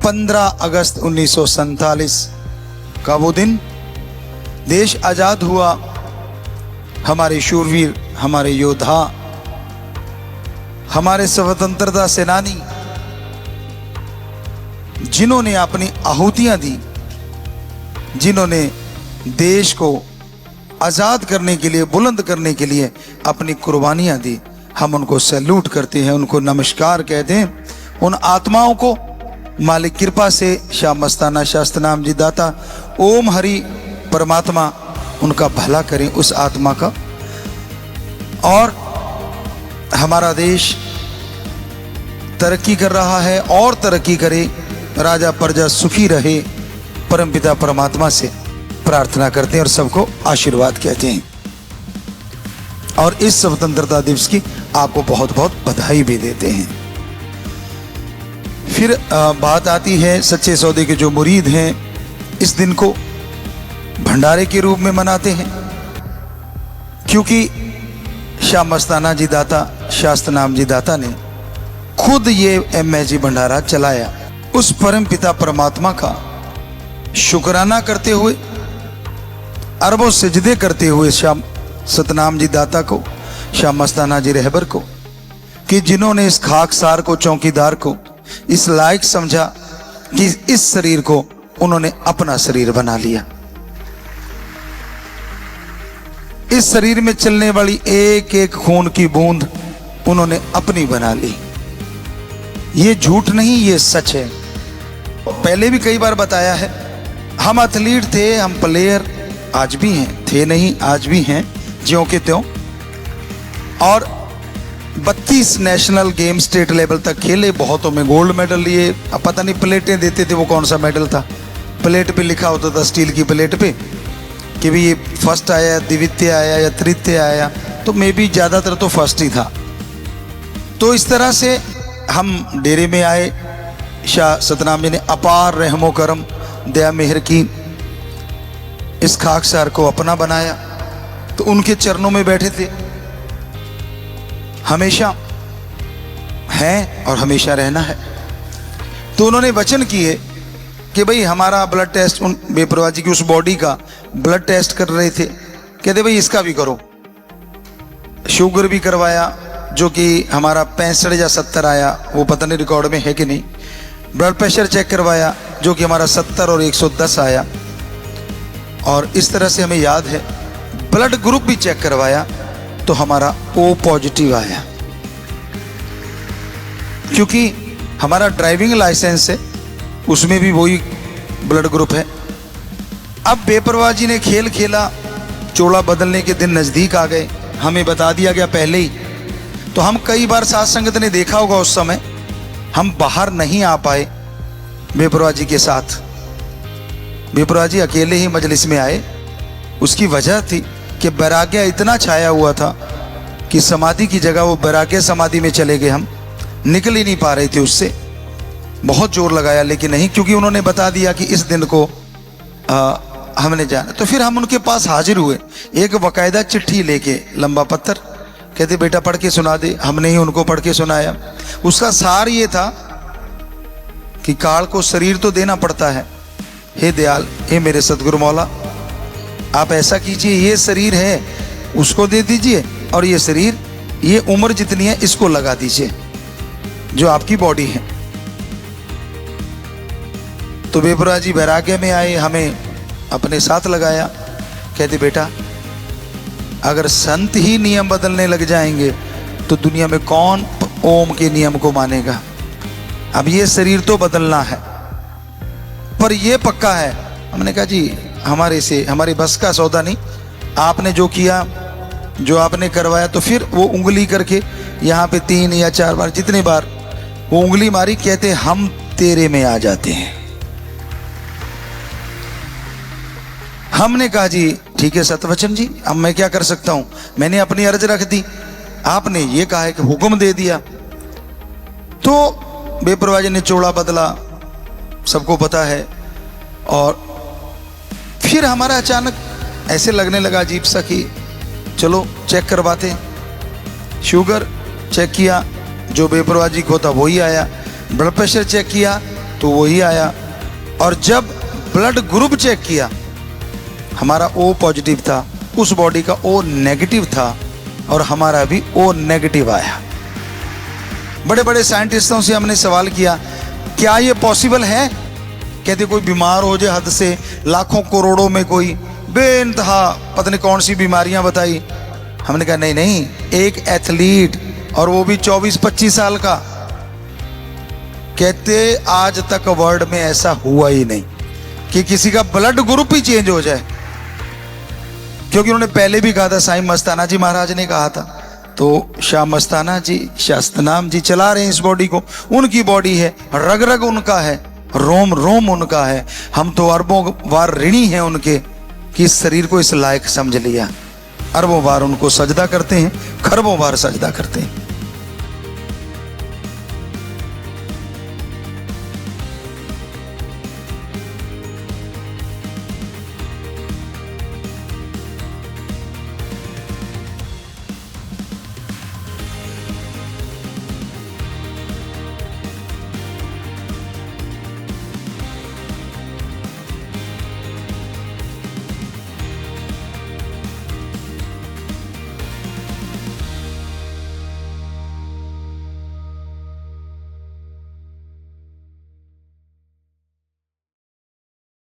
15 अगस्त 1947 का वो दिन, देश आजाद हुआ। हमारे शूरवीर, हमारे योद्धा, हमारे स्वतंत्रता सेनानी, जिन्होंने अपनी आहुतियां दी, जिन्होंने देश को आजाद करने के लिए, बुलंद करने के लिए अपनी कुर्बानियां दी, हम उनको सैल्यूट करते हैं, उनको नमस्कार कहते हैं। उन आत्माओं को मालिक कृपा से शाह मस्ताना शास्त्रनाम जी दाता ओम हरि परमात्मा उनका भला करें, उस आत्मा का। और हमारा देश तरक्की कर रहा है और तरक्की करे, राजा प्रजा सुखी रहे, परमपिता परमात्मा से प्रार्थना करते हैं और सबको आशीर्वाद कहते हैं। और इस स्वतंत्रता दिवस की आपको बहुत बहुत बधाई भी देते हैं। फिर बात आती है, सच्चे सौदे के जो मुरीद हैं इस दिन को भंडारे के रूप में मनाते हैं, क्योंकि शाह मस्ताना जी दाता शास्त्रनाम जी दाता ने खुद ये MAG भंडारा चलाया। उस परम पिता परमात्मा का शुक्राना करते हुए, अरबों सजदे करते हुए शाह सतनाम जी दाता को, शाह मस्ताना जी रहबर को, कि जिन्होंने इस खाकसार को, चौकीदार को इस लायक समझा कि इस शरीर को उन्होंने अपना शरीर बना लिया। इस शरीर में चलने वाली एक एक खून की बूंद उन्होंने अपनी बना ली। ये झूठ नहीं, ये सच है। पहले भी कई बार बताया है, हम एथलीट थे, हम प्लेयर आज भी हैं, थे नहीं आज भी हैं, ज्यों के त्यों। और 32 नेशनल गेम स्टेट लेवल तक खेले, बहुतों में गोल्ड मेडल लिए। अब पता नहीं प्लेटें देते थे वो कौन सा मेडल था, प्लेट पे लिखा होता था स्टील की प्लेट पे कि भी ये फर्स्ट आया, द्वितीय आया या तृतीय आया, तो मे बी ज़्यादातर तो फर्स्ट ही था। तो इस तरह से हम डेरे में आए, शाह सतनाम जी ने अपार रहमो करम दया मेहर की, इस खाकसार को अपना बनाया। तो उनके चरणों में बैठे थे, हमेशा हैं और हमेशा रहना है। तो उन्होंने वचन किए कि भाई हमारा ब्लड टेस्ट, उन बेपरवाह जी की उस बॉडी का ब्लड टेस्ट कर रहे थे, कहते भाई इसका भी करो। शुगर भी करवाया, जो कि हमारा 65 या 70 आया, वो पता नहीं रिकॉर्ड में है कि नहीं। ब्लड प्रेशर चेक करवाया, जो कि हमारा 70 और 110 आया। और इस तरह से हमें याद है, ब्लड ग्रुप भी चेक करवाया तो हमारा O पॉजिटिव आया, क्योंकि हमारा ड्राइविंग लाइसेंस है, उसमें भी वही ब्लड ग्रुप है। अब बेपरवाह जी ने खेल खेला, चोला बदलने के दिन नज़दीक आ गए, हमें बता दिया गया पहले ही। तो हम कई बार साथ संगत ने देखा होगा, उस समय हम बाहर नहीं आ पाए बेपरवाह जी के साथ। बेपरवाह जी अकेले ही मजलिस में आए। उसकी वजह थी कि बैराग्य इतना छाया हुआ था कि समाधि की जगह वो बैराग्य समाधि में चले गए, हम निकल ही नहीं पा रहे थे उससे। बहुत जोर लगाया लेकिन नहीं, क्योंकि उन्होंने बता दिया कि इस दिन को हमने जाना। तो फिर हम उनके पास हाजिर हुए, एक बाकायदा चिट्ठी लेके, लंबा पत्थर, कहते बेटा पढ़ के सुना दे। हमने ही उनको पढ़ के सुनाया। उसका सार ये था कि काल को शरीर तो देना पड़ता है, हे दयाल, हे मेरे सतगुरु मौला, आप ऐसा कीजिए, ये शरीर है उसको दे दीजिए, और ये शरीर, ये उम्र जितनी है इसको लगा दीजिए, जो आपकी बॉडी है। तो बेपरवाह जी बैराग्य में आए, हमें अपने साथ लगाया। कहते बेटा, अगर संत ही नियम बदलने लग जाएंगे तो दुनिया में कौन ओम के नियम को मानेगा। अब ये शरीर तो बदलना है, पर ये पक्का है। हमने कहा जी हमारे बस का सौदा नहीं, आपने जो किया, जो आपने करवाया। तो फिर वो उंगली करके यहाँ पे 3 या 4 बार, जितने बार वो उंगली मारी, कहते हम तेरे में आ जाते हैं। हमने कहा जी ठीक है सतवचन जी, अब मैं क्या कर सकता हूं, मैंने अपनी अर्ज रख दी, आपने ये कहा है कि हुक्म दे दिया। तो बेपरवाह जी ने चोला बदला, सबको पता है। और फिर हमारा अचानक ऐसे लगने लगा अजीब सा कि चलो चेक करवाते। शुगर चेक किया, जो बेपरवाह जी को था वही आया। ब्लड प्रेशर चेक किया तो वही आया। और जब ब्लड ग्रुप चेक किया, हमारा O पॉजिटिव था, उस बॉडी का O नेगेटिव था, और हमारा भी O नेगेटिव आया। बड़े बड़े साइंटिस्टों से हमने सवाल किया, क्या ये पॉसिबल है? कहते कोई बीमार हो जाए हद से, लाखों करोड़ों में कोई बेइंतहा पता नहीं कौन सी बीमारियां बताई। हमने कहा नहीं नहीं, एक एथलीट, और वो भी 24-25 साल का, कहते आज तक वर्ल्ड में ऐसा हुआ ही नहीं कि किसी का ब्लड ग्रुप ही चेंज हो जाए। क्योंकि उन्होंने पहले भी कहा था, साईं मस्ताना जी महाराज ने कहा था, तो शाह मस्ताना जी, शास्तनाम जी चला रहे हैं इस बॉडी को, उनकी बॉडी है, रग रग उनका है, रोम रोम उनका है। हम तो अरबों बार ऋणी हैं उनके कि इस शरीर को इस लायक समझ लिया। अरबों बार उनको सजदा करते हैं, खरबों बार सजदा करते हैं।